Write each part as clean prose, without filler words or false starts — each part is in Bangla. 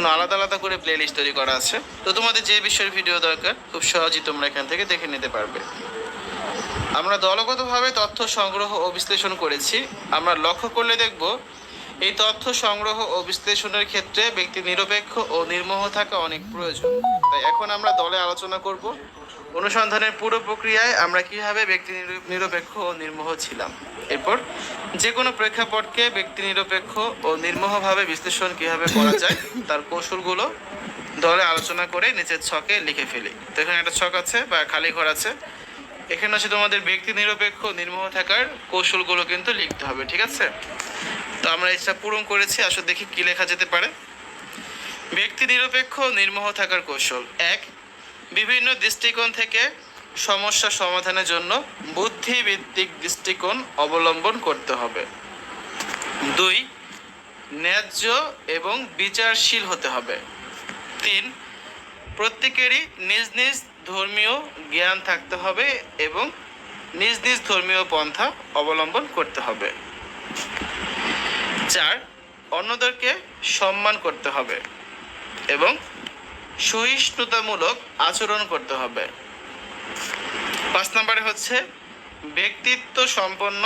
জন্য আলাদা আলাদা করে প্লে লিস্ট তৈরি করা আছে। তো তোমাদের যে বিষয়ের ভিডিও দরকার খুব সহজেই তোমরা এখান থেকে দেখে নিতে পারবে। আমরা দলগতভাবে তথ্য সংগ্রহ ও বিশ্লেষণ করেছি। আমরা লক্ষ্য করলে দেখব এই তথ্য সংগ্রহ ও বিশ্লেষণের ক্ষেত্রে ব্যক্তি নিরপেক্ষ ও নির্মোহ থাকা অনেক প্রয়োজন। তাই এখন আমরা দলে আলোচনা করব অনুসন্ধানের পুরো প্রক্রিয়ায় আমরা কিভাবে ব্যক্তি নিরপেক্ষ ও নির্মোহ ছিলাম। এরপর যে কোনো প্রেক্ষাপটকে ব্যক্তি নিরপেক্ষ ও নির্মোহভাবে বিশ্লেষণ কিভাবে করা যায় তার কৌশলগুলো দলে আলোচনা করে নিচের ছকে লিখে ফেলি। তো এখানে একটা ছক আছে বা খালি ঘর আছে, এখানে হচ্ছে তোমাদের ব্যক্তি নিরপেক্ষ নির্মোহ থাকার কৌশলগুলো কিন্তু লিখতে হবে, ঠিক আছে? তো আমরা এটা পূরণ করেছি, আসলে দেখি কি লেখা যেতে পারে। ব্যক্তি নিরপেক্ষ নির্মোহ থাকার কৌশল: 1. বিভিন্ন দৃষ্টিকোণ থেকে সমস্যা সমাধানের জন্য বুদ্ধিভিত্তিক দৃষ্টিকোণ অবলম্বন করতে হবে। 2. ন্যায্য এবং বিচারশীল হতে হবে। 3. প্রত্যেকেরই নিজ নিজ ধর্মীয় জ্ঞান থাকতে হবে এবং নিজ নিজ ধর্মীয় পন্থা অবলম্বন করতে হবে। 4. অন্যদেরকে সম্মান করতে হবে এবং সহিষ্ণুতামূলক আচরণ করতে হবে। 5 নম্বরে হচ্ছে ব্যক্তিত্ব সম্পন্ন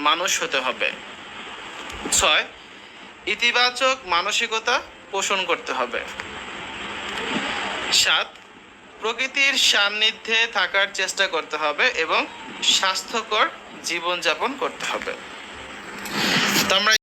মানুষ হতে হবে। 6. ইতিবাচক মানসিকতা পোষণ করতে হবে। 7. প্রকৃতির সান্নিধ্যে থাকার চেষ্টা করতে হবে এবং স্বাস্থ্যকর জীবনযাপন করতে হবে। তো আমরা